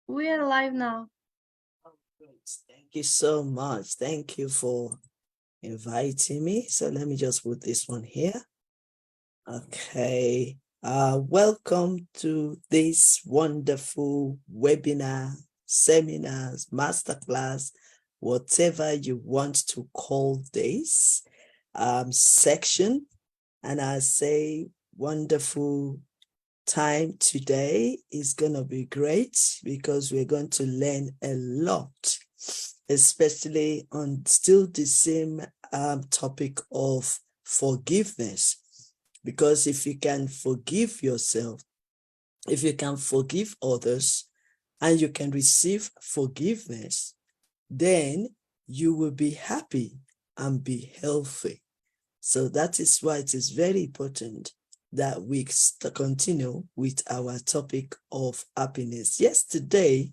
We are live now. Oh, great. Thank you so much. Thank you for inviting me. So let me just put this one here. Okay. Welcome to this wonderful webinar, seminars, masterclass, whatever you want to call this section. And I say wonderful time today is going to be great because we're going to learn a lot, especially on still the same topic of forgiveness. Because if you can forgive yourself, if you can forgive others, and you can receive forgiveness, then you will be happy and be healthy. So that is why it is very important that we continue with our topic of happiness. Yesterday,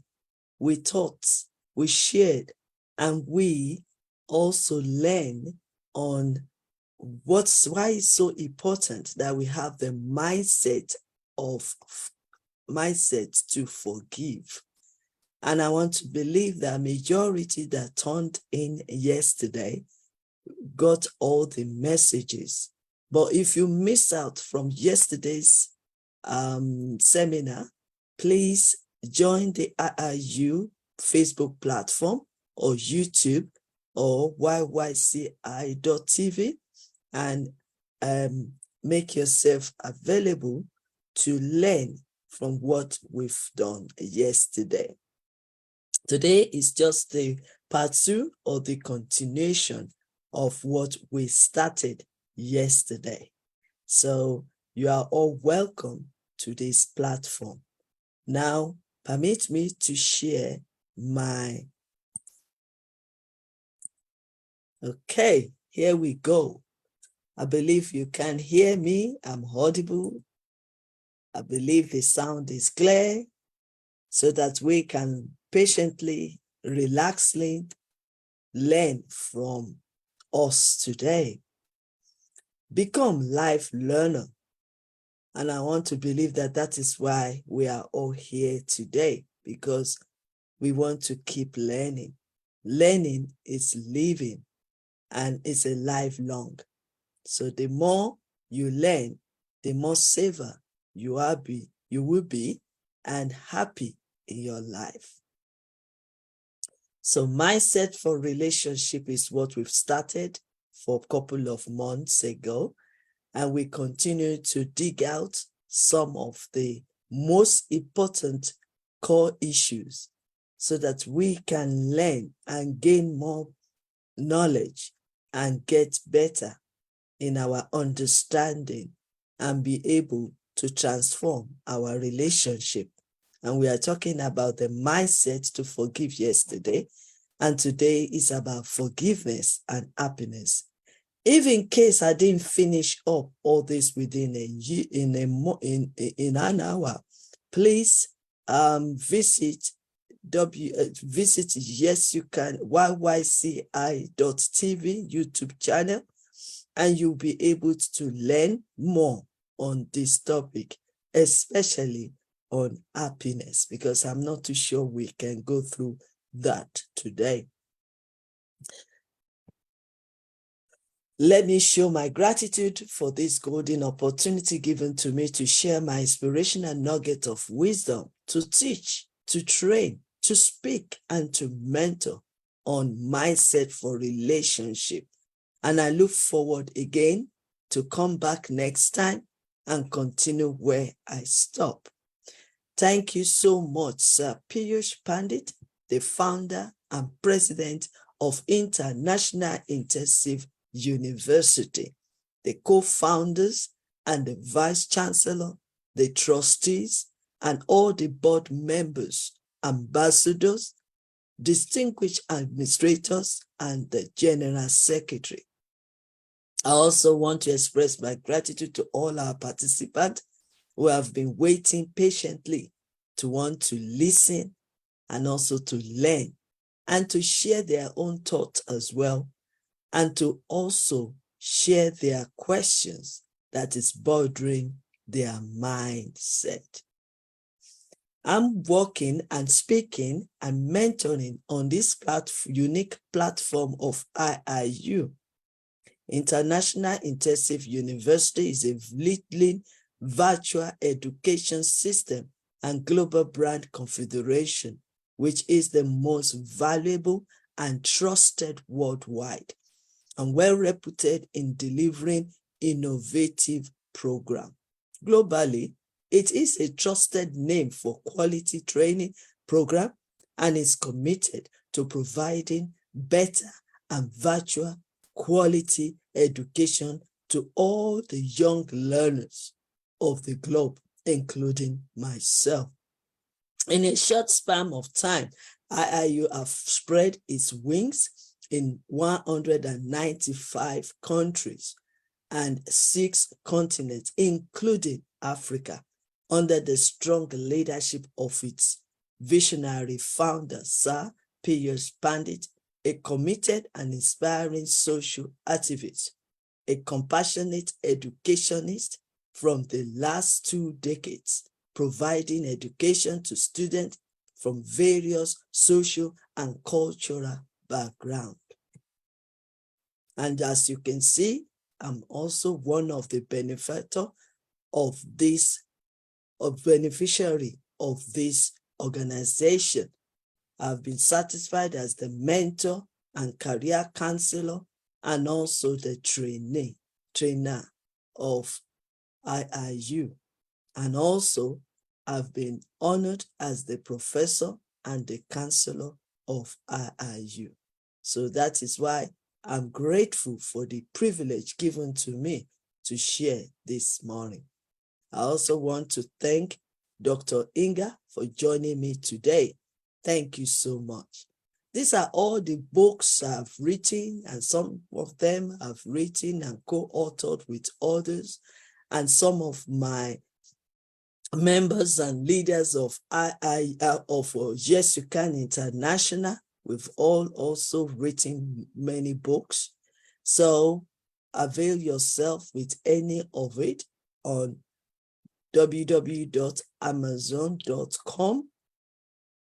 we taught, we shared, and we also learned on why it's so important that we have the mindset to forgive. And I want to believe that majority that turned in yesterday got all the messages. But if you miss out from yesterday's seminar, please join the IIU Facebook platform or YouTube or yyci.tv and make yourself available to learn from what we've done yesterday. Today is just the part 2 or the continuation of what we started yesterday. So you are all welcome to this platform. Now, permit me to share my... Okay, here we go. I believe you can hear me. I'm audible. I believe the sound is clear so that we can patiently, relaxedly learn from us today. Become life learner. And I want to believe that that is why we are all here today, because we want to keep learning. Learning is living and it's a lifelong. So the more you learn, the more safer you will be and happy in your life. So mindset for relationship is what we've started for a couple of months ago. And we continue to dig out some of the most important core issues so that we can learn and gain more knowledge and get better in our understanding and be able to transform our relationship. And we are talking about the mindset to forgive yesterday. And today is about forgiveness and happiness. If in case I didn't finish up all this within in an hour, please visit yes you can yyci.tv YouTube channel, and you'll be able to learn more on this topic, especially on happiness, because I'm not too sure we can go through that today. Let me show my gratitude for this golden opportunity given to me to share my inspirational nugget of wisdom, to teach, to train, to speak, and to mentor on mindset for relationship. And I look forward again to come back next time and continue where I stop. Thank you so much, Sir Piyush Pandit, the founder and president of International Intensive University, the co-founders and the vice chancellor, the trustees, and all the board members, ambassadors, distinguished administrators, and the general secretary. I also want to express my gratitude to all our participants who have been waiting patiently to want to listen and also to learn and to share their own thoughts as well, and to also share their questions that is bothering their mindset. I'm working and speaking and mentoring on this unique platform of IIU. International Intensive University is a leading virtual education system and global brand confederation, which is the most valuable and trusted worldwide and well reputed in delivering innovative programs. Globally, it is a trusted name for quality training program and is committed to providing better and virtual quality education to all the young learners of the globe, including myself. In a short span of time, IIU have spread its wings in 195 countries and 6 continents, including Africa, under the strong leadership of its visionary founder, Sir Piers Pandit, a committed and inspiring social activist, a compassionate educationist from the last 2 decades, providing education to students from various social and cultural backgrounds. And as you can see, I'm also one of the beneficiary of this organization. I've been certified as the mentor and career counselor and also the trainer of IIU. And also I've been honored as the professor and the counselor of IIU. So that is why I'm grateful for the privilege given to me to share this morning. I also want to thank Dr. Inga for joining me today. Thank you so much. These are all the books I've written, and some of them I've written and co-authored with others, and some of my members and leaders of Yes You Can International. We've all also written many books. So avail yourself with any of it on www.amazon.com,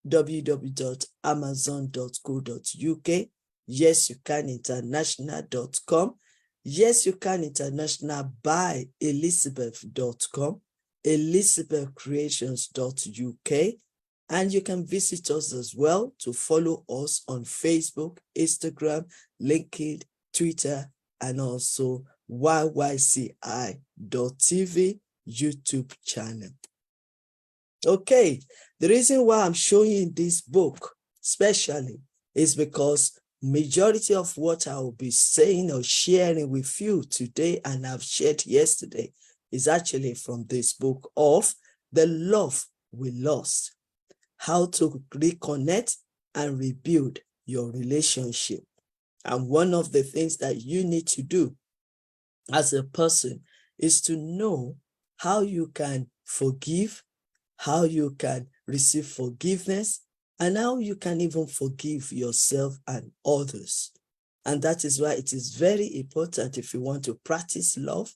www.amazon.co.uk, yesyoucaninternational.com, Yes You Can International by Elizabeth.com, elizabethcreations.uk, and you can visit us as well to follow us on Facebook, Instagram, LinkedIn, Twitter, and also yyci.tv YouTube channel. Okay, the reason why I'm showing you this book especially is because majority of what I will be saying or sharing with you today and I've shared yesterday is actually from this book of The Love We Lost, How to Reconnect and Rebuild Your Relationship. And one of the things that you need to do as a person is to know how you can forgive, how you can receive forgiveness, and how you can even forgive yourself and others. And that is why it is very important if you want to practice love,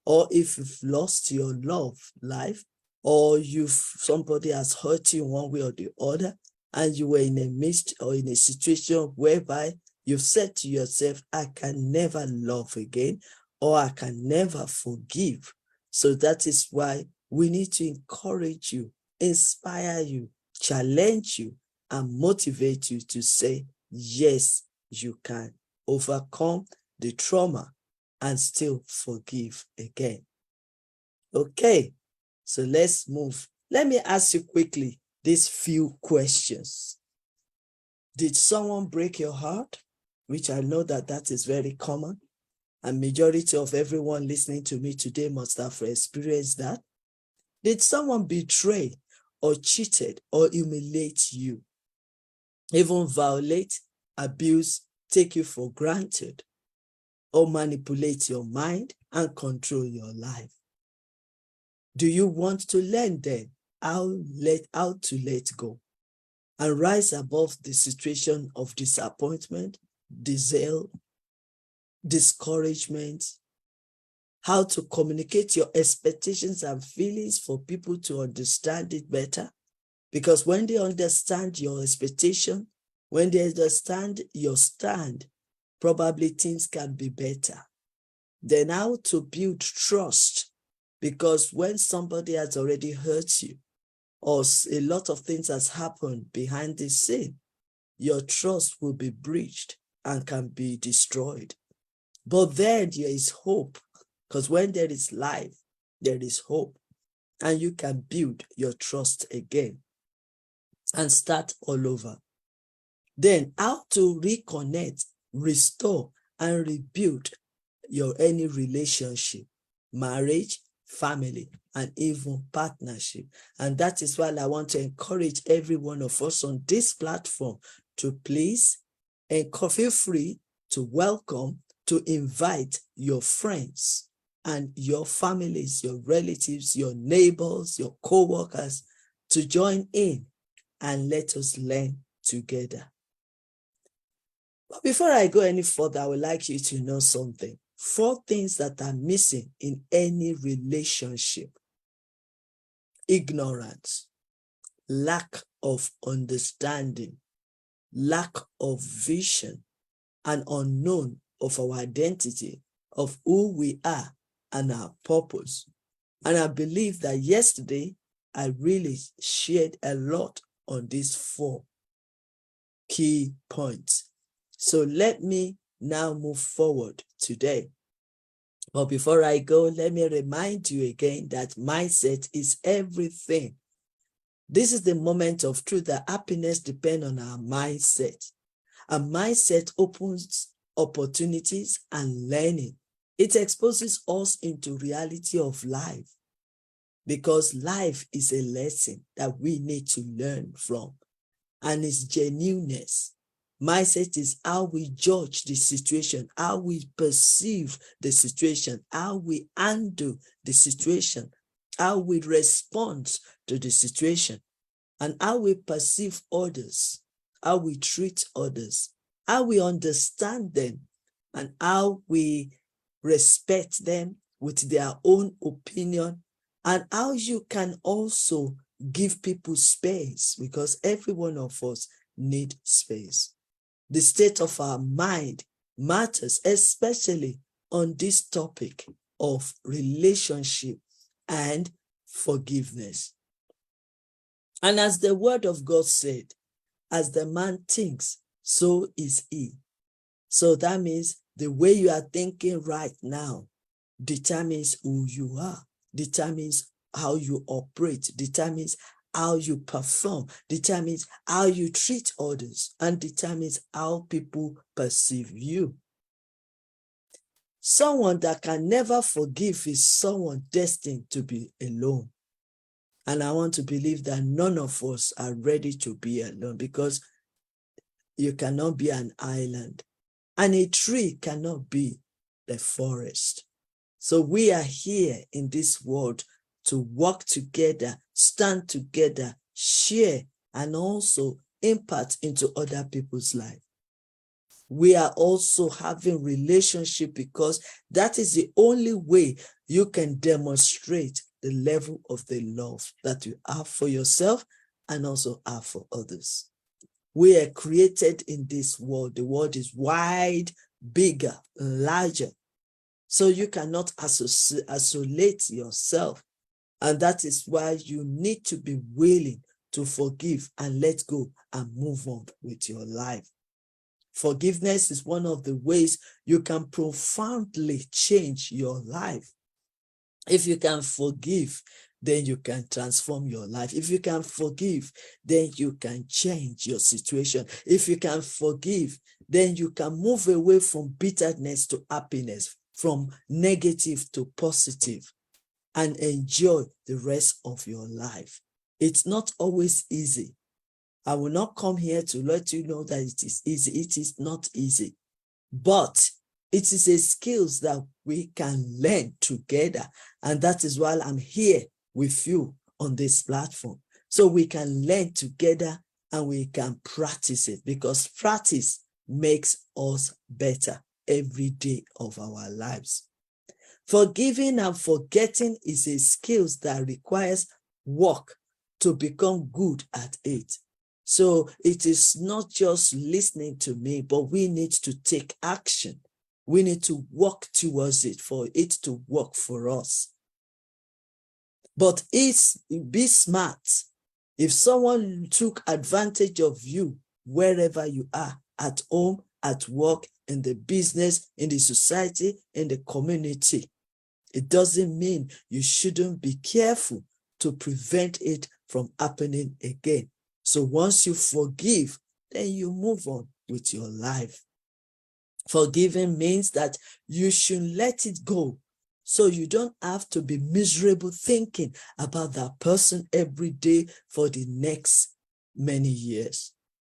or if you've lost your love life, or somebody has hurt you one way or the other, and you were in a midst or in a situation whereby you've said to yourself, I can never love again, or I can never forgive. So that is why we need to encourage you, inspire you, challenge you, and motivate you to say, yes, you can overcome the trauma and still forgive again. Okay, so let's move. Let me ask you quickly these few questions. Did someone break your heart? Which I know that is very common. And majority of everyone listening to me today must have experienced that. Did someone betray or cheated or humiliate you? Even violate, abuse, take you for granted, or manipulate your mind and control your life? Do you want to learn then how to let go and rise above the situation of disappointment, desire, discouragement, how to communicate your expectations and feelings for people to understand it better, Because when they understand your expectation, when they understand your stand, probably things can be better. Then how to build trust, because when somebody has already hurt you, or a lot of things has happened behind the scene, your trust will be breached and can be destroyed. But then there is hope, because when there is life, there is hope, and you can build your trust again and start all over. Then how to reconnect, restore, and rebuild your any relationship, marriage, family, and even partnership. And that is why I want to encourage every one of us on this platform to please and feel free to welcome, to invite your friends and your families, your relatives, your neighbors, your co-workers to join in and let us learn together. But before I go any further, I would like you to know something. 4 things that are missing in any relationship: ignorance, lack of understanding, lack of vision, and unknown of our identity, of who we are and our purpose. And I believe that yesterday I really shared a lot on these 4 key points. So let me now move forward today. But before I go, let me remind you again that mindset is everything. This is the moment of truth that happiness depends on our mindset. A mindset opens opportunities and learning. It exposes us into reality of life, because life is a lesson that we need to learn from, and its genuineness. Mindset is how we judge the situation, how we perceive the situation, how we handle the situation, how we respond to the situation, and how we perceive others, how we treat others, how we understand them, and how we respect them with their own opinion, and how you can also give people space, because every one of us need space. The state of our mind matters, especially on this topic of relationship and forgiveness. And as the word of God said, as the man thinks, so is he. So that means the way you are thinking right now determines who you are, determines how you operate, determines how you perform, determines how you treat others, and determines how people perceive you. Someone that can never forgive is someone destined to be alone. And I want to believe that none of us are ready to be alone, because you cannot be an island, and a tree cannot be the forest. So we are here in this world to work together, stand together, share, and also impact into other people's life. We are also having relationship, because that is the only way you can demonstrate the level of the love that you have for yourself and also have for others. We are created in this world. The world is wide, bigger, larger. So you cannot isolate yourself. And that is why you need to be willing to forgive and let go and move on with your life. Forgiveness is one of the ways you can profoundly change your life. If you can forgive, then you can transform your life. If you can forgive, then you can change your situation. If you can forgive, then you can move away from bitterness to happiness, from negative to positive, and enjoy the rest of your life. It's not always easy. I will not come here to let you know that it is easy. It is not easy. But it is a skills that we can learn together. And that is why I'm here with you on this platform. So we can learn together and we can practice it, because practice makes us better every day of our lives. Forgiving and forgetting is a skill that requires work to become good at it. So it is not just listening to me, but we need to take action. We need to work towards it for it to work for us. But be smart. If someone took advantage of you wherever you are, at home, at work, in the business, in the society, in the community, it doesn't mean you shouldn't be careful to prevent it from happening again. So once you forgive, then you move on with your life. Forgiving means that you should let it go. So you don't have to be miserable thinking about that person every day for the next many years.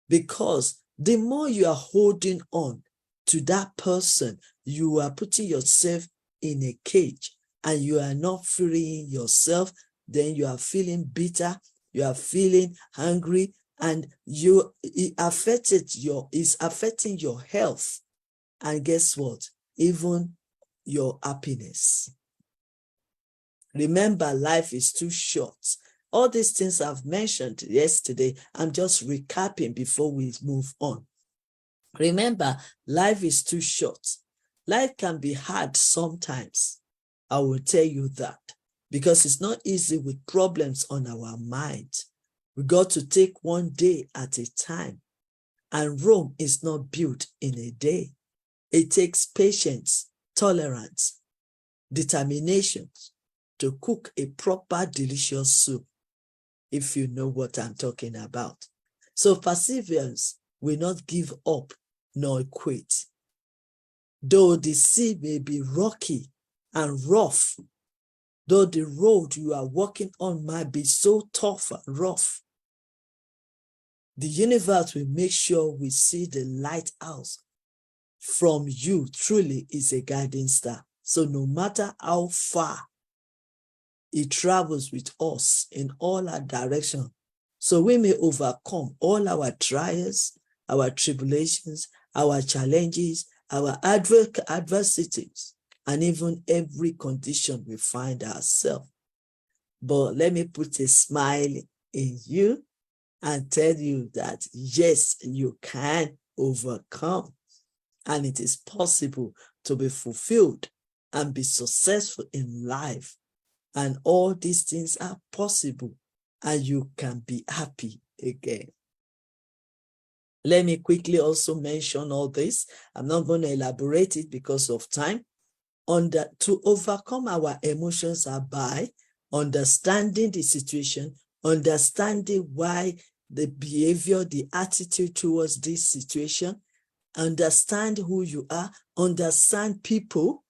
Because the more you are holding on to that person, you are putting yourself in a cage and you are not freeing yourself. Then you are feeling bitter, you are feeling hungry, and it's affecting your health. And guess what? Even your happiness. Remember, life is too short. All these things I've mentioned yesterday, I'm just recapping before we move on. Remember, life is too short. Life can be hard sometimes. I will tell you that, because it's not easy with problems on our mind. We got to take one day at a time. And Rome is not built in a day. It takes patience, tolerance, determination to cook a proper, delicious soup, if you know what I'm talking about. So perseverance will not give up nor quit. Though the sea may be rocky and rough, though the road you are walking on might be so tough and rough, the universe will make sure we see the lighthouse from you. Truly is a guiding star. So no matter how far, it travels with us in all our directions. So we may overcome all our trials, our tribulations, our challenges, our adversities, and even every condition we find ourselves. But let me put a smile in you and tell you that yes, you can overcome. And it is possible to be fulfilled and be successful in life. And all these things are possible, and you can be happy again. Let me quickly also mention all this. I'm not going to elaborate it because of time. To overcome our emotions are by understanding the situation, understanding why the behavior, the attitude towards this situation, understand who you are, understand people.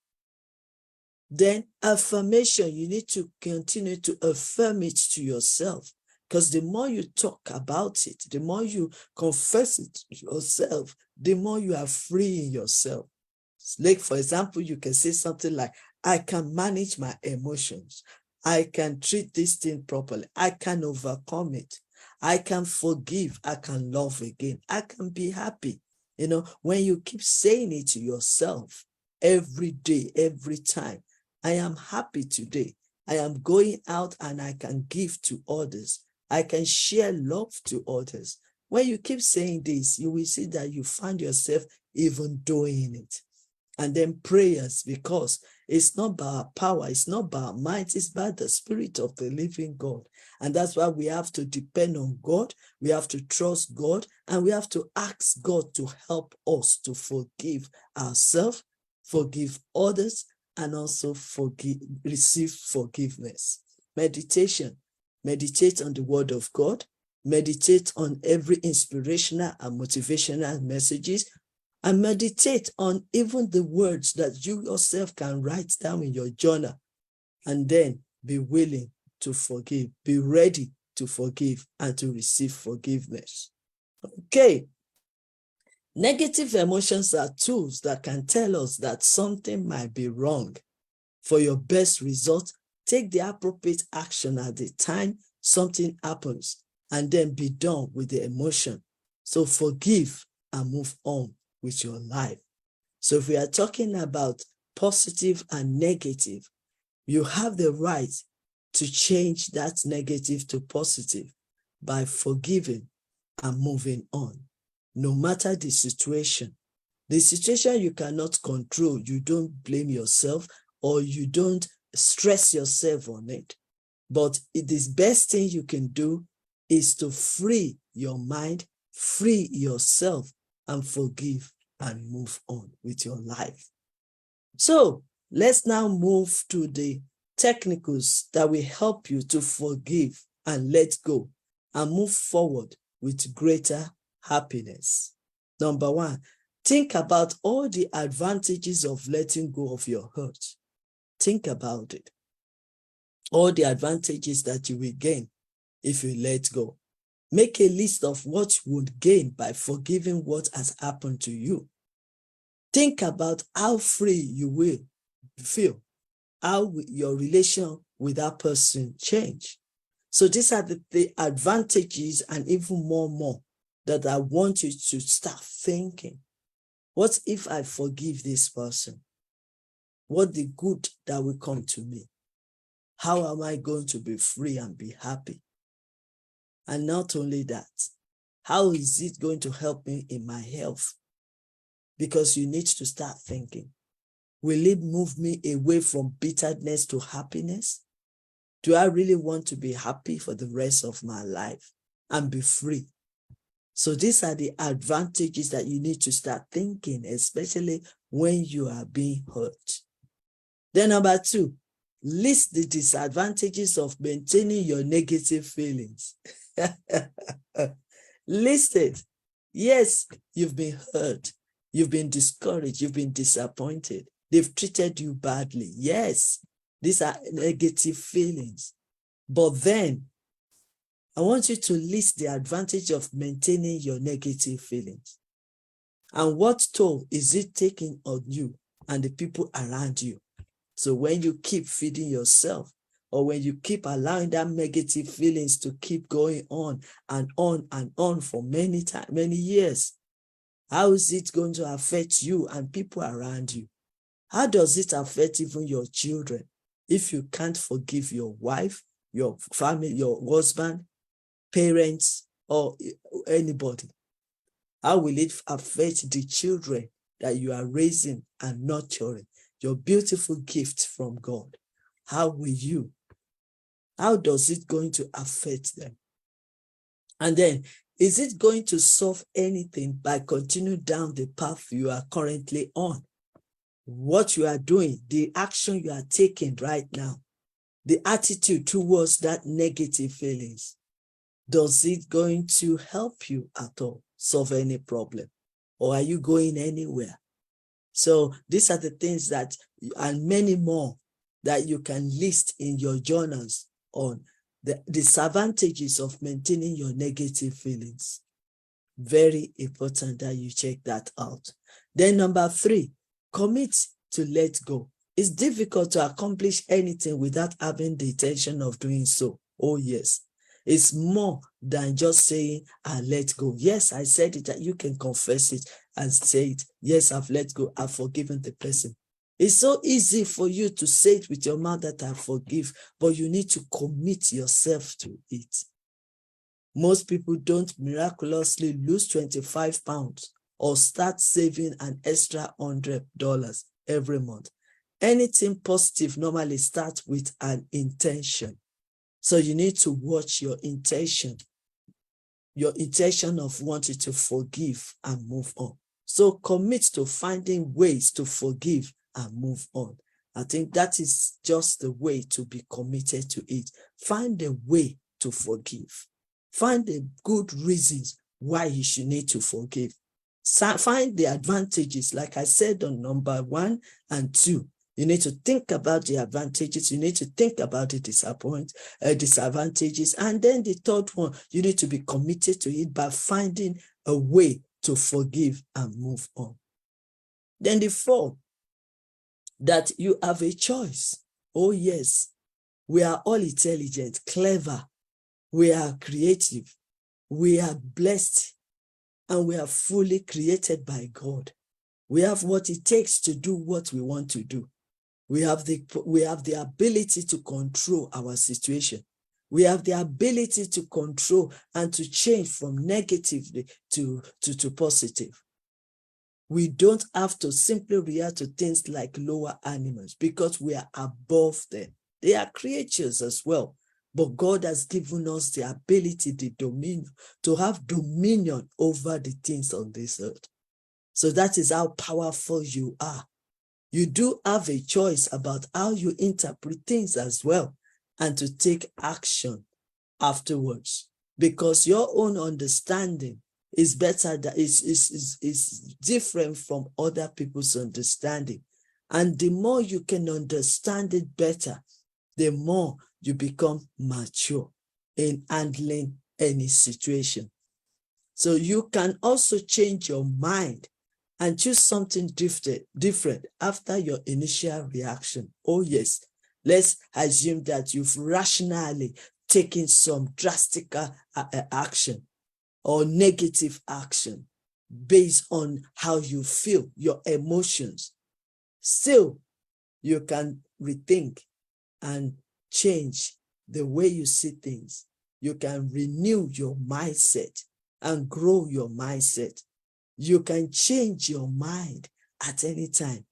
Then affirmation, you need to continue to affirm it to yourself, because the more you talk about it, the more you confess it to yourself, the more you are freeing yourself. Like, for example, you can say something like, I can manage my emotions. I can treat this thing properly. I can overcome it. I can forgive. I can love again. I can be happy. You know, when you keep saying it to yourself every day, every time, I am happy today. I am going out and I can give to others. I can share love to others. When you keep saying this, you will see that you find yourself even doing it. And then prayers, because it's not by our power, it's not by our might, it's by the Spirit of the living God. And that's why we have to depend on God, we have to trust God, and we have to ask God to help us to forgive ourselves, forgive others, and also receive forgiveness. Meditation. Meditate on the Word of God. Meditate on every inspirational and motivational messages. And meditate on even the words that you yourself can write down in your journal. And then be willing to forgive. Be ready to forgive and to receive forgiveness. Okay. Negative emotions are tools that can tell us that something might be wrong. For your best result, take the appropriate action at the time something happens, and then be done with the emotion. So forgive and move on with your life. So if we are talking about positive and negative, you have the right to change that negative to positive by forgiving and moving on, no matter the situation. The situation you cannot control, you don't blame yourself or you don't stress yourself on it. But the best thing you can do is to free your mind, free yourself, and forgive and move on with your life. So let's now move to the technicals that will help you to forgive and let go and move forward with greater happiness. Number one, think about all the advantages of letting go of your hurt. Think about it. All the advantages that you will gain if you let go. Make a list of what you would gain by forgiving what has happened to you. Think about how free you will feel, how your relation with that person change. So these are the advantages and even more that I want you to start thinking. What if I forgive this person? What the good that will come to me? How am I going to be free and be happy? And not only that, how is it going to help me in my health? Because you need to start thinking, will it move me away from bitterness to happiness? Do I really want to be happy for the rest of my life and be free? So these are the advantages that you need to start thinking, especially when you are being hurt. Then number two, list the disadvantages of maintaining your negative feelings. List it. Yes, you've been hurt. You've been discouraged. You've been disappointed. They've treated you badly. Yes, these are negative feelings. But then, I want you to list the advantage of maintaining your negative feelings. And what toll is it taking on you and the people around you? So when you keep feeding yourself, or when you keep allowing that negative feelings to keep going on and on and on for many years, how is it going to affect you and people around you? How does it affect even your children if you can't forgive your wife, your family, your husband, parents, or anybody? How will it affect the children that you are raising and nurturing? Your beautiful gift from God. How does it going to affect them? And then, is it going to solve anything by continuing down the path you are currently on? What you are doing, the action you are taking right now, the attitude towards that negative feelings, does it going to help you at all solve any problem? Or are you going anywhere? So these are the things that, and many more, that you can list in your journals on the disadvantages of maintaining your negative feelings. Very important that you check that out. Then number three, commit to let go. It's difficult to accomplish anything without having the intention of doing so. Oh yes. It's more than just saying, I let go. Yes, I said it, that you can confess it and say it. Yes, I've let go. I've forgiven the person. It's so easy for you to say it with your mouth that I forgive, but you need to commit yourself to it. Most people don't miraculously lose 25 pounds or start saving an extra $100 every month. Anything positive normally starts with an intention. So you need to watch your intention of wanting to forgive and move on. So commit to finding ways to forgive and move on. I think that is just the way to be committed to it. Find a way to forgive. Find the good reasons why you should need to forgive. Find the advantages, like I said on number 1 and 2. You need to think about the advantages. You need to think about the disadvantages. And then the third one, you need to be committed to it by finding a way to forgive and move on. Then the fourth, that you have a choice. Oh yes, we are all intelligent, clever. We are creative. We are blessed. And we are fully created by God. We have what it takes to do what we want to do. We have the ability to control our situation. We have the ability to control and to change from negative to positive. We don't have to simply react to things like lower animals because we are above them. They are creatures as well. But God has given us the ability, the dominion, to have dominion over the things on this earth. So that is how powerful you are. You do have a choice about how you interpret things as well, and to take action afterwards, because your own understanding is better, that is different from other people's understanding. And the more you can understand it better, the more you become mature in handling any situation. So you can also change your mind and choose something different after your initial reaction. Oh yes, let's assume that you've rationally taken some drastic action or negative action based on how you feel, your emotions. Still, you can rethink and change the way you see things. You can renew your mindset and grow your mindset. You can change your mind at any time.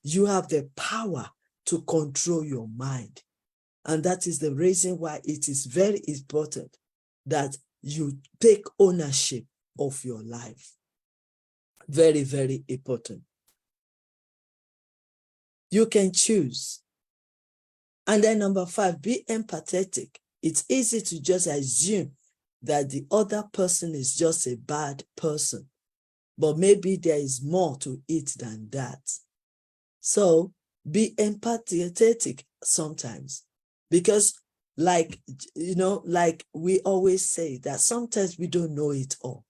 You have the power to control your mind. And that is the reason why it is very important that you take ownership of your life. Very, very important. You can choose. And then number 5, be empathetic. It's easy to just assume that the other person is just a bad person, but maybe there is more to it than that. So be empathetic sometimes, because like we always say that sometimes we don't know it all.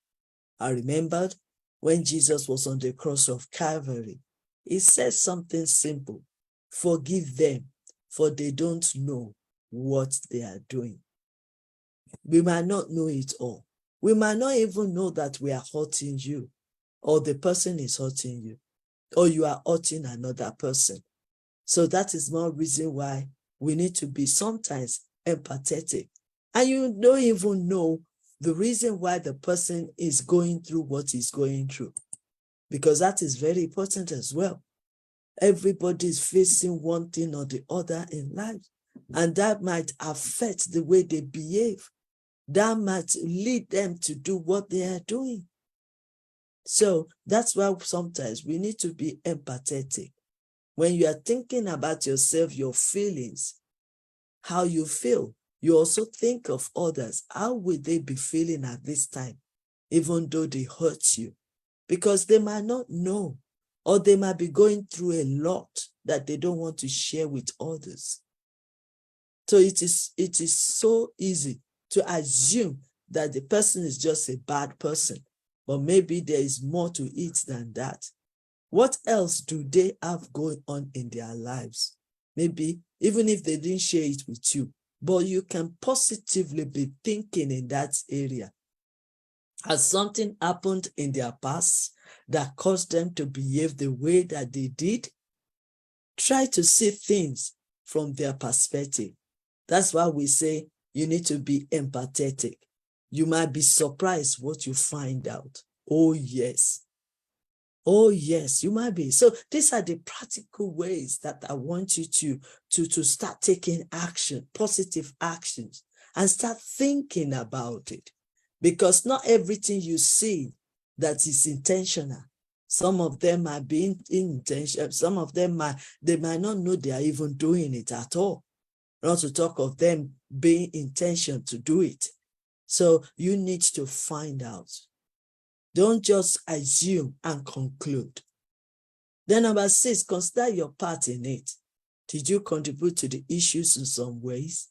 I remembered when Jesus was on the cross of Calvary, he said something simple: forgive them, for they don't know what they are doing. We might not know it all. We might not even know that we are hurting you, or the person is hurting you, or you are hurting another person. So that is one reason why we need to be sometimes empathetic. And you don't even know the reason why the person is going through what he's going through, because that is very important as well. Everybody is facing one thing or the other in life, and that might affect the way they behave. That might lead them to do what they are doing. So that's why sometimes we need to be empathetic. When you are thinking about yourself, your feelings, how you feel, you also think of others. How will they be feeling at this time, even though they hurt you? Because they might not know, or they might be going through a lot that they don't want to share with others. So it is so easy to assume that the person is just a bad person, but maybe there is more to it than that. What else do they have going on in their lives? Maybe even if they didn't share it with you, but you can positively be thinking in that area. Has something happened in their past that caused them to behave the way that they did? Try to see things from their perspective. That's why we say you need to be empathetic. You might be surprised what you find out. Oh, yes. Oh, yes, you might be. So these are the practical ways that I want you to start taking action, positive actions, and start thinking about it. Because not everything you see that is intentional. Some of them might be intentional. Some of them they might not know they are even doing it at all. Not to talk of them being intention to do it. So you need to find out. Don't just assume and conclude. Then number 6, consider your part in it. Did you contribute to the issues in some ways?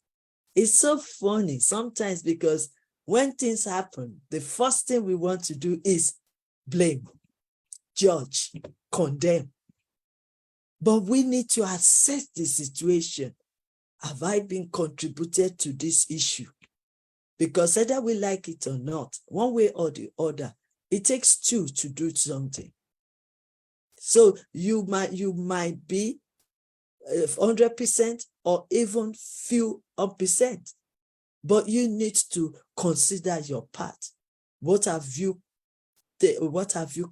It's so funny sometimes, because when things happen, the first thing we want to do is blame, judge, condemn. But we need to assess the situation. Have I been contributed to this issue? Because whether we like it or not, one way or the other, it takes two to do something. So you might be 100% or even few percent. But you need to consider your part. What have you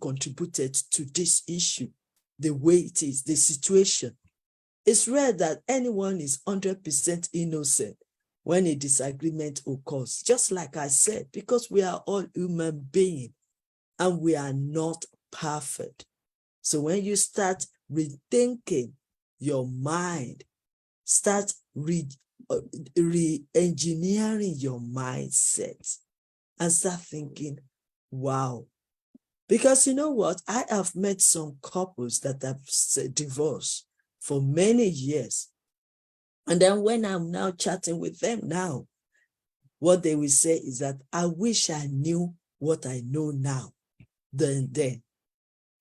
contributed to this issue, the way it is, the situation? It's rare that anyone is 100% innocent when a disagreement occurs. Just like I said, because we are all human beings and we are not perfect. So when you start rethinking your mind, start re-engineering your mindset and start thinking, wow. Because you know what? I have met some couples that have divorced for many years. And then when I'm now chatting with them now, what they will say is that I wish I knew what I know now than then.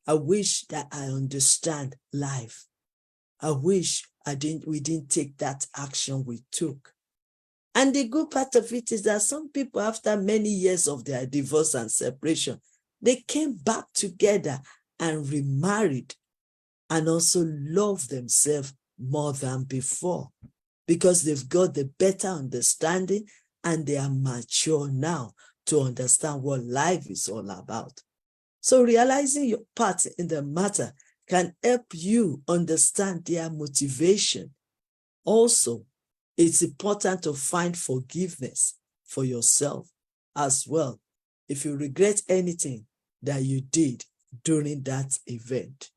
I wish that I understand life. I wish we didn't take that action we took. And the good part of it is that some people, after many years of their divorce and separation, they came back together and remarried and also love themselves more than before because they've got the better understanding and they are mature now to understand what life is all about. So realizing your part in the matter can help you understand their motivation. Also, it's important to find forgiveness for yourself as well if you regret anything that you did during that event.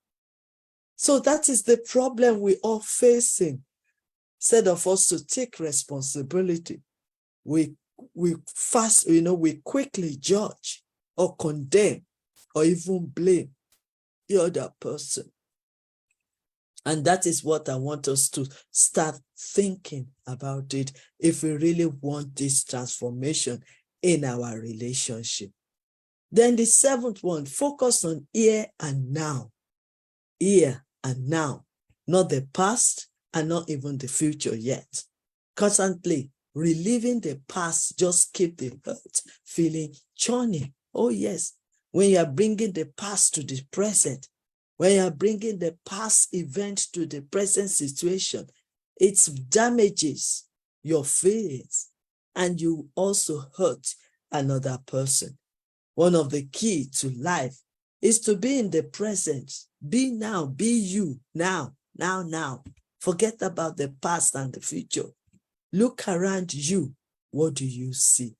So that is the problem we are facing. Instead of us to take responsibility, we quickly judge or condemn or even blame the other person. And that is what I want us to start thinking about it if we really want this transformation in our relationship. Then the seventh one, focus on here and now. Here and now, not the past and not even the future yet. Constantly reliving the past just keep the hurt feeling churning. Oh yes, when you are bringing the past to the present, when you are bringing the past event to the present situation, it damages your feelings and you also hurt another person. One of the key to life is to be in the present. Be now, be you, now. Forget about the past and the future. Look around you. What do you see?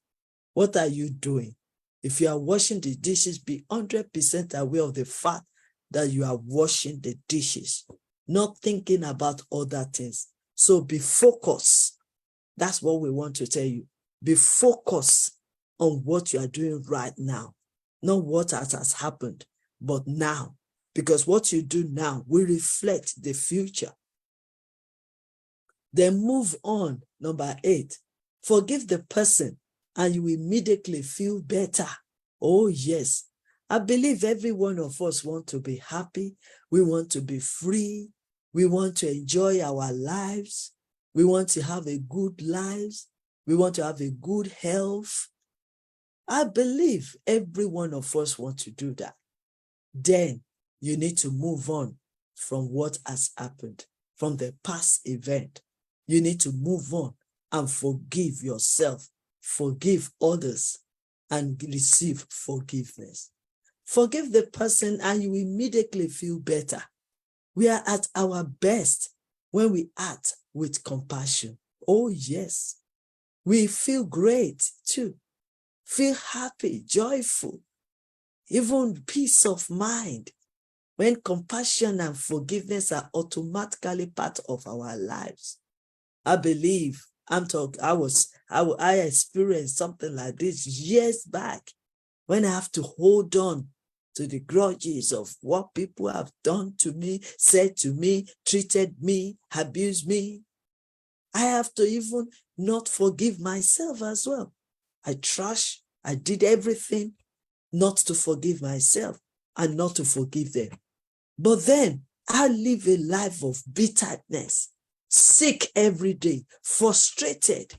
What are you doing? If you are washing the dishes, be 100% aware of the fact that you are washing the dishes, not thinking about other things. So be focused. That's what we want to tell you. Be focused on what you are doing right now, not what has happened, but now. Because what you do now will reflect the future. Then move on. Number 8, forgive the person and you immediately feel better. Oh yes, I believe every one of us want to be happy. We want to be free. We want to enjoy our lives. We want to have a good life. We want to have a good health. I believe every one of us want to do that. Then you need to move on from what has happened, from the past event. You need to move on and forgive yourself, forgive others, and receive forgiveness. Forgive the person and you immediately feel better. We are at our best when we act with compassion. Oh yes, we feel great too. Feel happy, joyful, even peace of mind. When compassion and forgiveness are automatically part of our lives. I believe I experienced something like this years back when I have to hold on to the grudges of what people have done to me, said to me, treated me, abused me. I have to even not forgive myself as well. I did everything not to forgive myself and not to forgive them. But then I live a life of bitterness, sick every day, frustrated,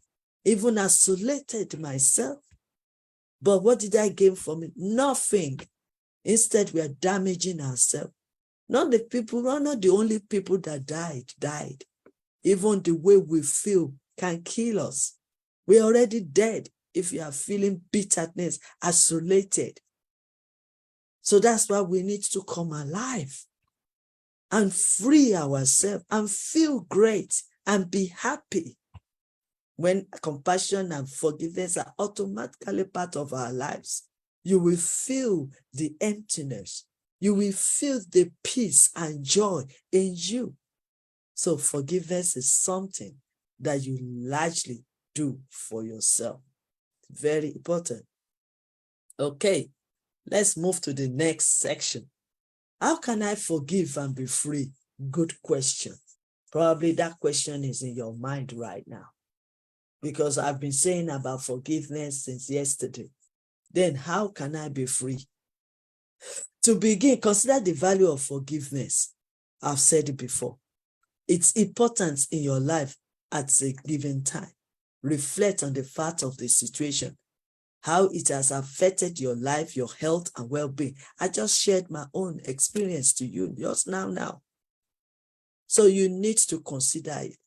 even isolated myself. But what did I gain from it? Nothing. Instead, we are damaging ourselves. Not the only people that died. Even the way we feel can kill us. We're already dead if you are feeling bitterness, isolated. So that's why we need to come alive and free ourselves and feel great and be happy. When compassion and forgiveness are automatically part of our lives, you will feel the emptiness. You will feel the peace and joy in you. So forgiveness is something that you largely do for yourself. Very important. Okay, let's move to the next section. How can I forgive and be free? Good question. Probably that question is in your mind right now, because I've been saying about forgiveness since yesterday. Then how can I be free? To begin, consider the value of forgiveness. I've said it before. Its importance in your life at a given time. Reflect on the fact of the situation, how it has affected your life, your health, and well-being. I just shared my own experience to you just now. So you need to consider it.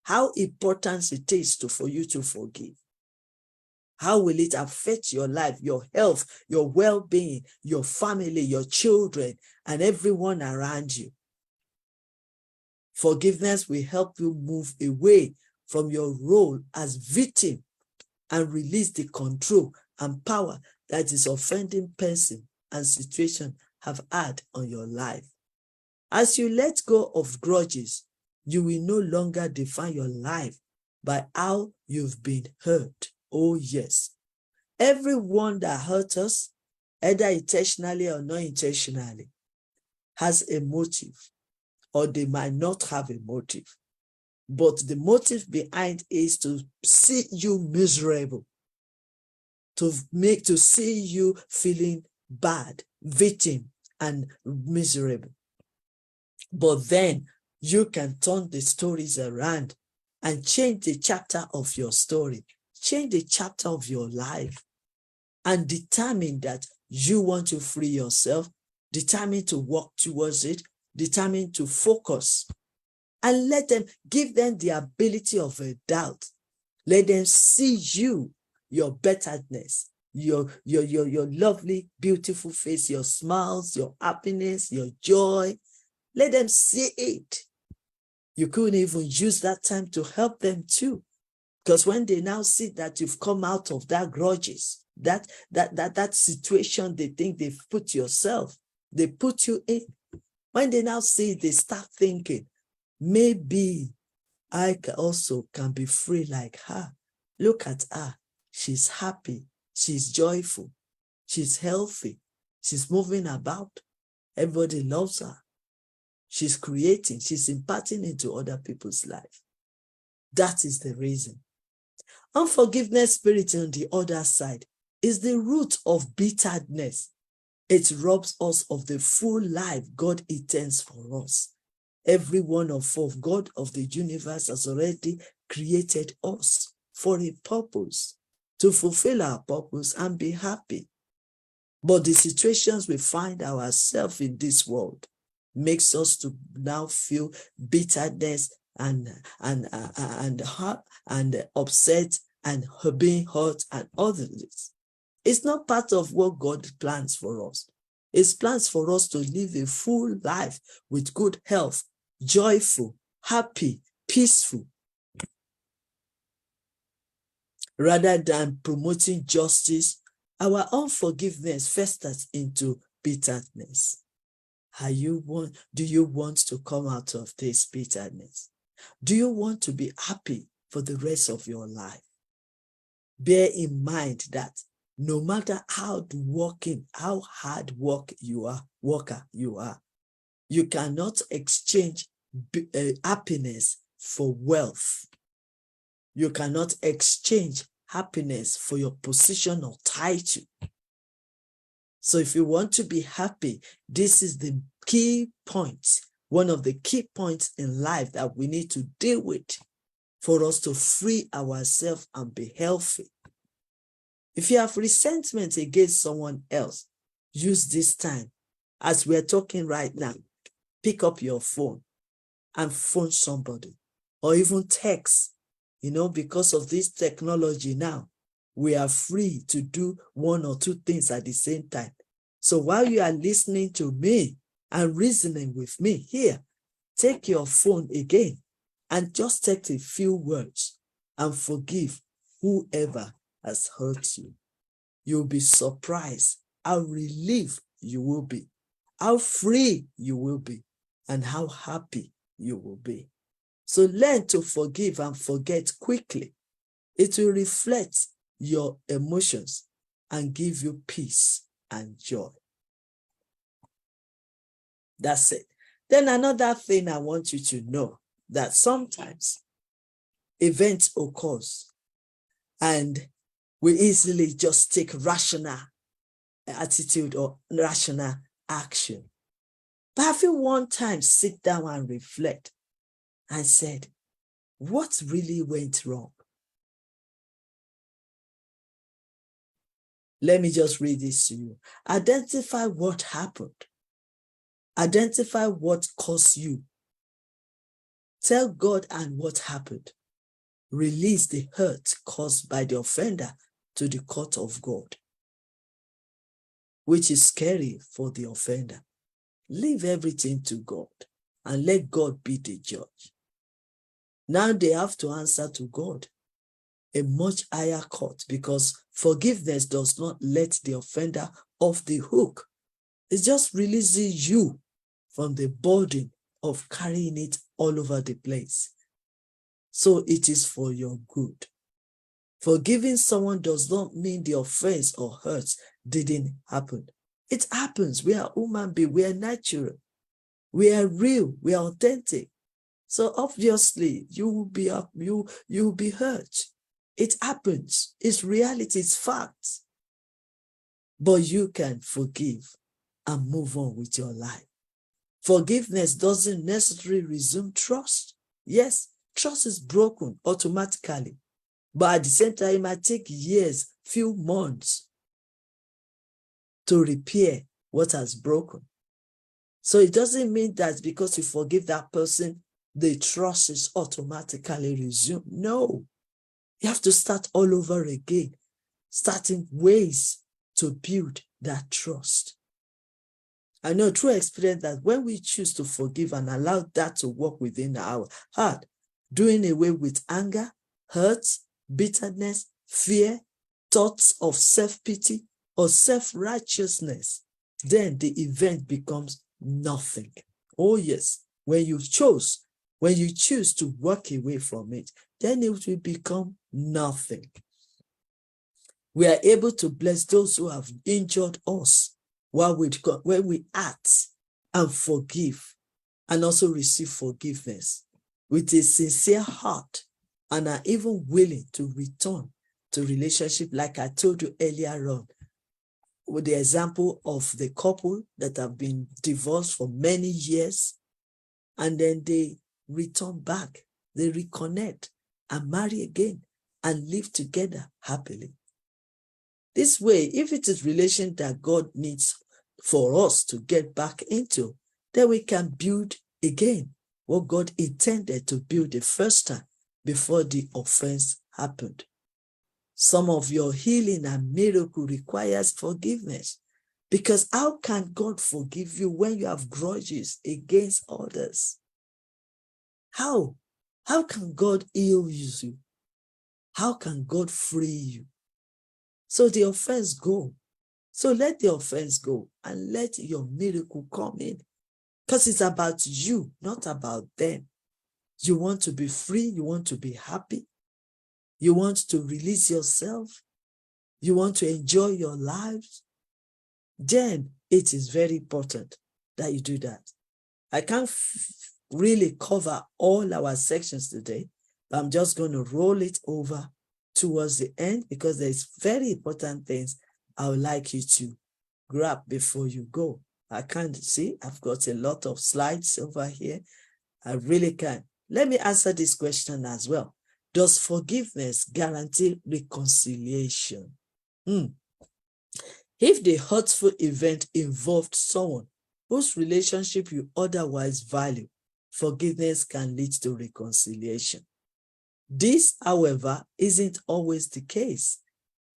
How important it is for you to forgive. How will it affect your life, your health, your well-being, your family, your children, and everyone around you? Forgiveness will help you move away from your role as victim and release the control and power that this offending person and situation have had on your life. As you let go of grudges, you will no longer define your life by how you've been hurt. Oh yes. Everyone that hurt us, either intentionally or not intentionally, has a motive, or they might not have a motive. But the motive behind is to see you miserable, to see you feeling bad, victim, and miserable. But then you can turn the stories around and change the chapter of your story, change the chapter of your life, and determine that you want to free yourself, determine to work towards it, determine to focus, and give them the ability of a doubt. Let them see you, your betterness, your lovely, beautiful face, your smiles, your happiness, your joy. Let them see it. You couldn't even use that time to help them too. Because when they now see that you've come out of that grudges, that situation they think they've put yourself, they put you in. When they now see it, they start thinking, maybe I also can be free like her. Look at her. She's happy. She's joyful. She's healthy. She's moving about. Everybody loves her. She's creating. She's imparting into other people's life. That is the reason. Unforgiveness spirit on the other side is the root of bitterness. It robs us of the full life God intends for us. Every one of us, God of the universe, has already created us for a purpose, to fulfill our purpose and be happy. But the situations we find ourselves in this world makes us to now feel bitterness and upset and being hurt and all this. It's not part of what God plans for us. It's plans for us to live a full life with good health, joyful, happy, peaceful, rather than promoting justice. Our unforgiveness festers into bitterness. Do you want to come out of this bitterness? Do you want to be happy for the rest of your life? Bear in mind that no matter how hard worker you are, you cannot exchange happiness for wealth. You cannot exchange happiness for your position or title. So if you want to be happy, this is the key point, one of the key points in life that we need to deal with for us to free ourselves and be healthy. If you have resentment against someone else, use this time, as we're talking right now, pick up your phone and phone somebody, or even text. Because of this technology now, we are free to do one or two things at the same time. So while you are listening to me and reasoning with me here, take your phone again and just text a few words and forgive whoever has hurt you. You'll be surprised how relieved you will be, how free you will be, and how happy you will be. So learn to forgive and forget quickly. It will reflect your emotions and give you peace and joy. That's it. Then another thing I want you to know, that sometimes events occurs and we easily just take rational attitude or rational action. But have you one time sit down and reflect and said, what really went wrong? Let me just read this to you. Identify what happened. Identify what caused you. Tell God and what happened. Release the hurt caused by the offender to the court of God, which is scary for the offender. Leave everything to God and let God be the judge. Now they have to answer to God, a much higher court, because forgiveness does not let the offender off the hook. It just releases you from the burden of carrying it all over the place. So it is for your good. Forgiving someone does not mean the offense or hurt didn't happen. It happens. We are human beings. We are natural. We are real. We are authentic. So obviously you will be hurt. It happens. It's reality. It's facts. But you can forgive and move on with your life. Forgiveness doesn't necessarily resume trust. Yes, trust is broken automatically. But at the same time, it might take years, few months to repair what has broken. So it doesn't mean that because you forgive that person, the trust is automatically resumed. No, you have to start all over again, starting ways to build that trust. I know through experience that when we choose to forgive and allow that to work within our heart, doing away with anger, hurt, bitterness, fear, thoughts of self-pity or self-righteousness, then the event becomes nothing. Oh yes, when you choose to walk away from it, then it will become nothing. We are able to bless those who have injured us when we act and forgive and also receive forgiveness with a sincere heart and are even willing to return to relationship, like I told you earlier on, with the example of the couple that have been divorced for many years, and then they return back, they reconnect and marry again and live together happily. This way, if it is relation that God needs for us to get back into, then we can build again what God intended to build the first time before the offense happened. Some of your healing and miracle requires forgiveness, because how can God forgive you when you have grudges against others? How? How can God heal you? How can God free you? So the offense go. So let the offense go and let your miracle come in, because it's about you, not about them. You want to be free. You want to be happy. You want to release yourself. You want to enjoy your lives. Then it is very important that you do that. I can't really cover all our sections today, but I'm just going to roll it over towards the end, because there's very important things I would like you to grab before you go. I can't see. I've got a lot of slides over here. I really can. Let me answer this question as well. Does forgiveness guarantee reconciliation? If the hurtful event involved someone whose relationship you otherwise value, forgiveness can lead to reconciliation. This, however, isn't always the case.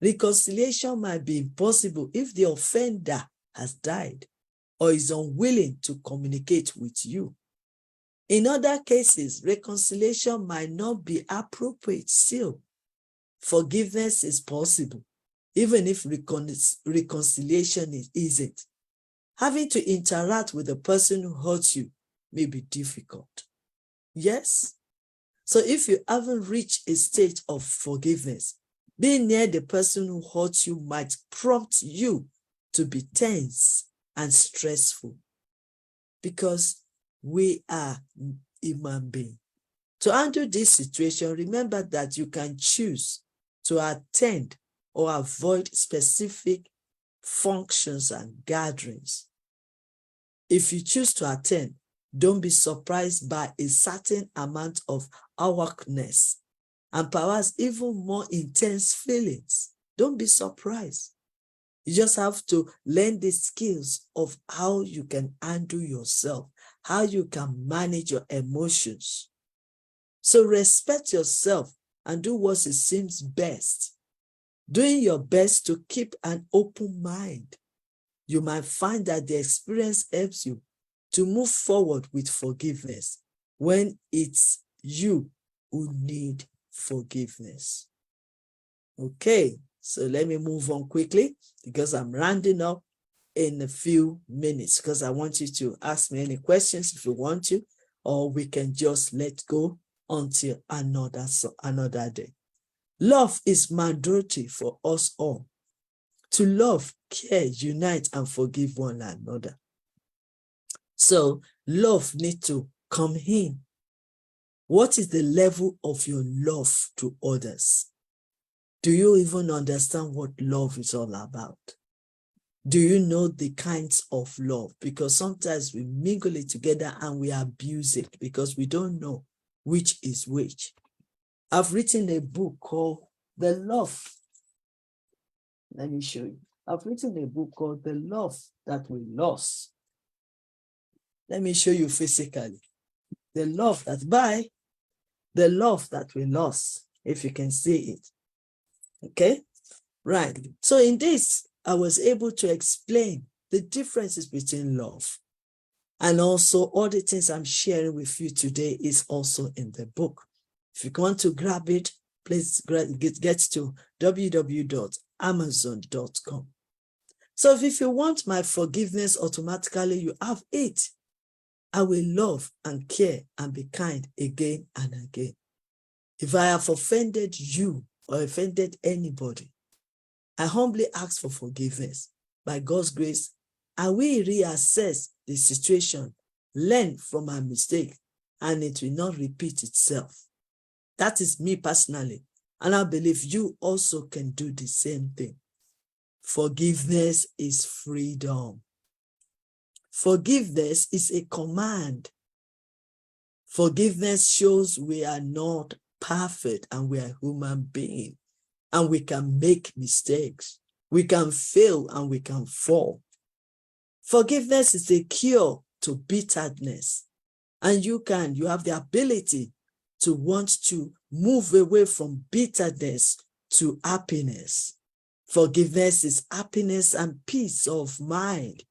Reconciliation might be impossible if the offender has died or is unwilling to communicate with you. In other cases, reconciliation might not be appropriate still. Forgiveness is possible, even if reconciliation isn't. Having to interact with the person who hurt you may be difficult. Yes? So if you haven't reached a state of forgiveness, being near the person who hurt you might prompt you to be tense and stressful, because we are human beings. To handle this situation, remember that you can choose to attend or avoid specific functions and gatherings. If you choose to attend, don't be surprised by a certain amount of awkwardness and perhaps even more intense feelings. Don't be surprised. You just have to learn the skills of how you can handle yourself, how you can manage your emotions. So respect yourself and do what seems best. Doing your best to keep an open mind. You might find that the experience helps you to move forward with forgiveness when it's you who need forgiveness. Okay, so let me move on quickly because I'm rounding up in a few minutes, because I want you to ask me any questions if you want to, or we can just let go until another day. Love is mandatory for us all. To love, care, unite, and forgive one another. So love needs to come in. What is the level of your love to others? Do you even understand what love is all about? Do you know the kinds of love? Because sometimes we mingle it together and we abuse it because we don't know which is which. I've written a book called The Love. Let me show you. I've written a book called The Love That We Lost. Let me show you physically. The love the love that we lost, if you can see it. Okay? Right. So in this, I was able to explain the differences between love. And also all the things I'm sharing with you today is also in the book. If you want to grab it, please get to www.amazon.com. So if you want my forgiveness automatically, you have it. I will love and care and be kind again and again. If I have offended you or offended anybody, I humbly ask for forgiveness. By God's grace, I will reassess the situation, learn from my mistake, and it will not repeat itself. That is me personally, and I believe you also can do the same thing. Forgiveness is freedom. Forgiveness is a command. Forgiveness shows we are not perfect and we are human beings and we can make mistakes. We can fail and we can fall. Forgiveness is a cure to bitterness, and you have the ability to want to move away from bitterness to happiness. Forgiveness is happiness and peace of mind.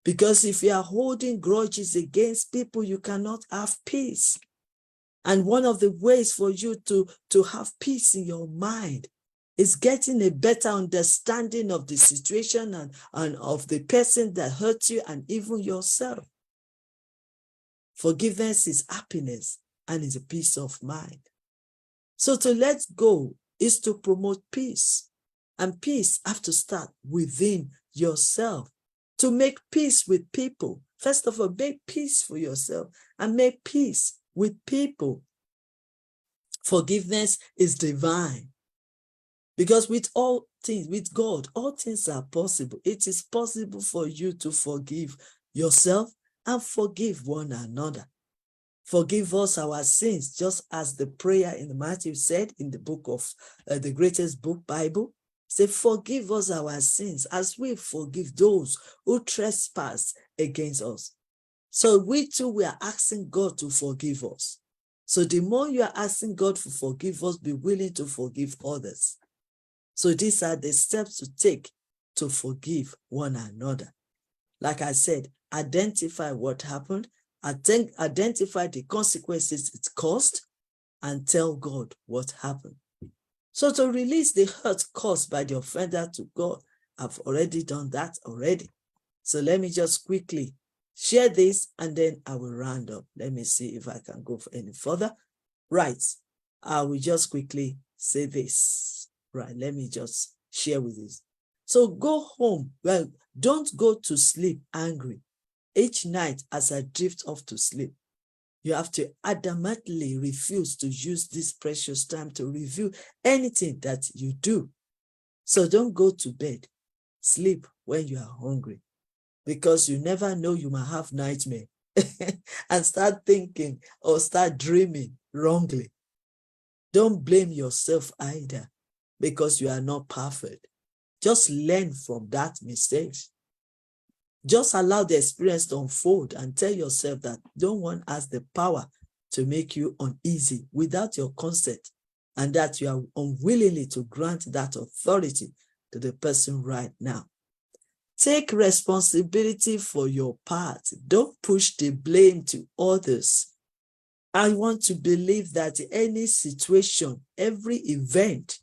Because if you are holding grudges against people, you cannot have peace. And one of the ways for you to have peace in your mind is getting a better understanding of the situation and of the person that hurt you and even yourself. Forgiveness is happiness and is a peace of mind. So to let go is to promote peace. And peace has to start within yourself. To make peace with people. First of all, make peace for yourself and make peace with people. Forgiveness is divine. Because with all things, with God, all things are possible. It is possible for you to forgive yourself and forgive one another. Forgive us our sins, just as the prayer in Matthew said in the book of the greatest book, Bible, Say, forgive us our sins as we forgive those who trespass against us. So we too, we are asking God to forgive us. So the more you are asking God to forgive us, be willing to forgive others. So these are the steps to take to forgive one another. Like I said, identify what happened, identify the consequences it caused, and tell God what happened. So to release the hurt caused by the offender to God, I've already done that already. So let me just quickly share this and then I will round up. Let me see if I can go any further. Right. I will just quickly say this. Right. Let me just share with this. So go home. Well, don't go to sleep angry. Each night as I drift off to sleep, you have to adamantly refuse to use this precious time to review anything that you do. So don't go to bed. Sleep when you are hungry, because you never know, you might have nightmare and start thinking or start dreaming wrongly. Don't blame yourself either, because you are not perfect. Just learn from that mistake. Just allow the experience to unfold and tell yourself that no one has the power to make you uneasy without your consent, and that you are unwillingly to grant that authority to the person right now. Take responsibility for your part. Don't push the blame to others. I want to believe that any situation, every event,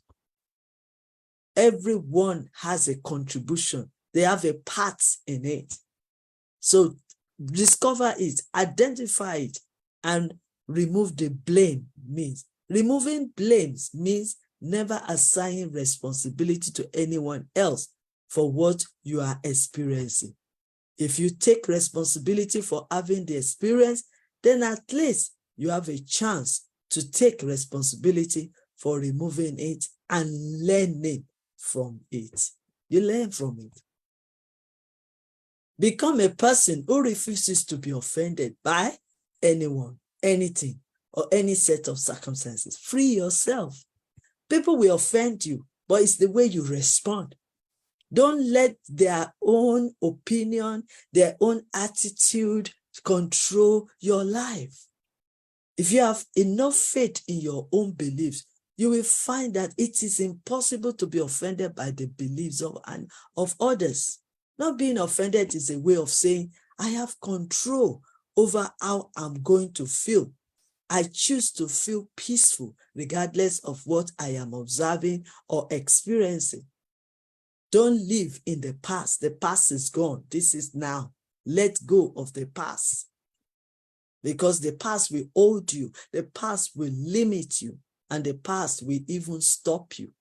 everyone has a contribution. They have a part in it. So discover it, identify it, and remove the blame. Removing blames means never assigning responsibility to anyone else for what you are experiencing. If you take responsibility for having the experience, then at least you have a chance to take responsibility for removing it and learning from it. You learn from it. Become a person who refuses to be offended by anyone, anything, or any set of circumstances. Free yourself. People will offend you, but it's the way you respond. Don't let their own opinion, their own attitude control your life. If you have enough faith in your own beliefs, you will find that it is impossible to be offended by the beliefs of others. Not being offended is a way of saying, I have control over how I'm going to feel. I choose to feel peaceful regardless of what I am observing or experiencing. Don't live in the past. The past is gone. This is now. Let go of the past. Because the past will hold you. The past will limit you. And the past will even stop you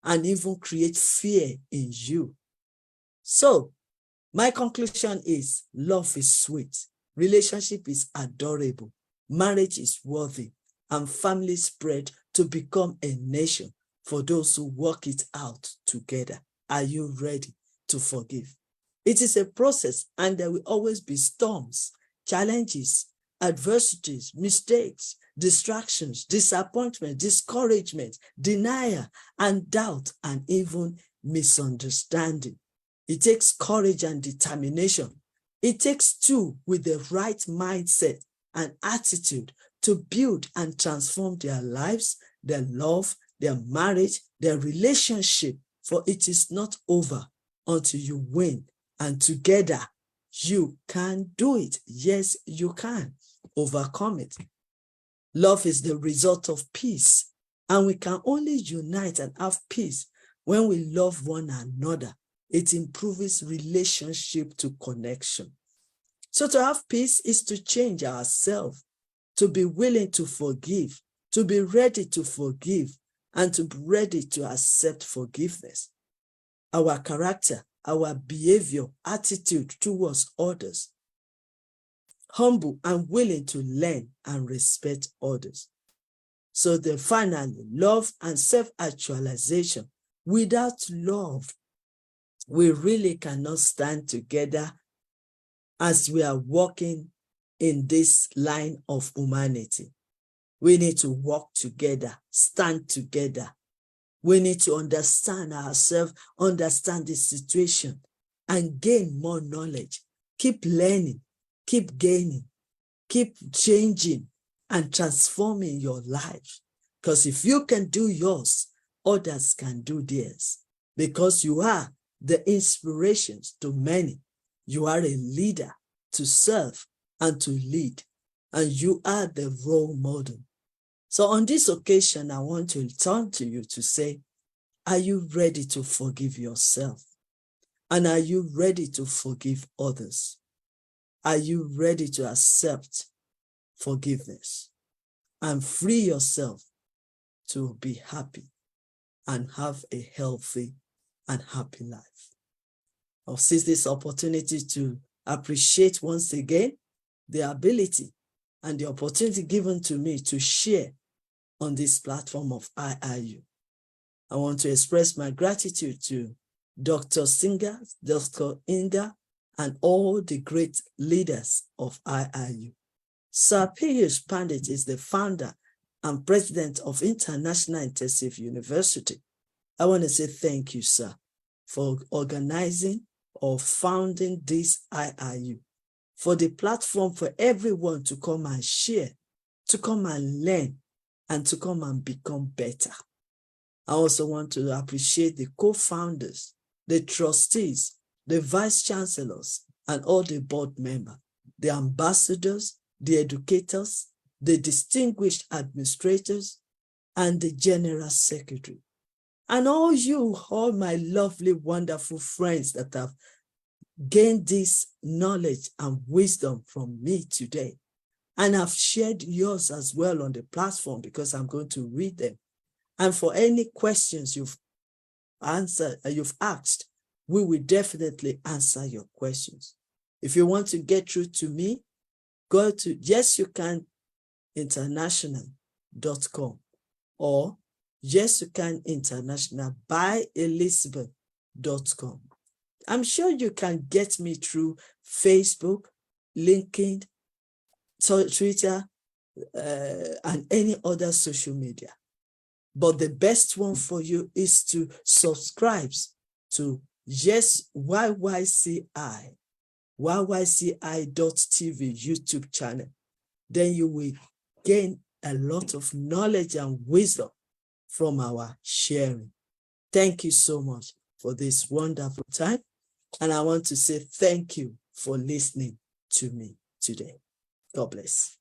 and even create fear in you. So, my conclusion is love is sweet. Relationship is adorable. Marriage is worthy. And family spread to become a nation for those who work it out together. Are you ready to forgive? It is a process, and there will always be storms, challenges, adversities, mistakes, distractions, disappointment, discouragement, denial, and doubt, and even misunderstanding. It takes courage and determination. It takes two with the right mindset and attitude to build and transform their lives, their love, their marriage, their relationship, for it is not over until you win. And together, you can do it. Yes, you can overcome it. Love is the result of peace, and we can only unite and have peace when we love one another. It improves relationship to connection. So to have peace is to change ourselves, to be willing to forgive, to be ready to forgive, and to be ready to accept forgiveness. Our character, our behavior, attitude towards others. Humble and willing to learn and respect others. So then finally, love and self-actualization. Without love, we really cannot stand together as we are walking in this line of humanity. We need to walk together, stand together. We need to understand ourselves, understand the situation, and gain more knowledge. Keep learning, keep gaining, keep changing and transforming your life. Because if you can do yours, others can do theirs. Because you are the inspirations to many. You are a leader to serve and to lead. And you are the role model. So on this occasion, I want to turn to you to say, are you ready to forgive yourself? And are you ready to forgive others? Are you ready to accept forgiveness and free yourself to be happy and have a healthy and happy life? I'll seize this opportunity to appreciate once again the ability and the opportunity given to me to share on this platform of IIU. I want to express my gratitude to Dr. Singer, Dr. Inga, and all the great leaders of IIU. Sir Piyush Pandit is the founder and president of International Intensive University. I want to say thank you, sir, for organizing or founding this IIU, for the platform for everyone to come and share, to come and learn, and to come and become better. I also want to appreciate the co-founders, the trustees, the vice-chancellors, and all the board members, the ambassadors, the educators, the distinguished administrators, and the general secretary. And all you, all my lovely, wonderful friends that have gained this knowledge and wisdom from me today. And I've shared yours as well on the platform because I'm going to read them. And for any questions you've asked, we will definitely answer your questions. If you want to get through to me, go to yesyoucaninternational.com or yesyoucaninternational by Elizabeth.com. I'm sure you can get me through Facebook, LinkedIn, Twitter, and any other social media. But the best one for you is to subscribe to YYCI.TV YouTube channel. Then you will gain a lot of knowledge and wisdom from our sharing. Thank you so much for this wonderful time. And I want to say thank you for listening to me today. God bless.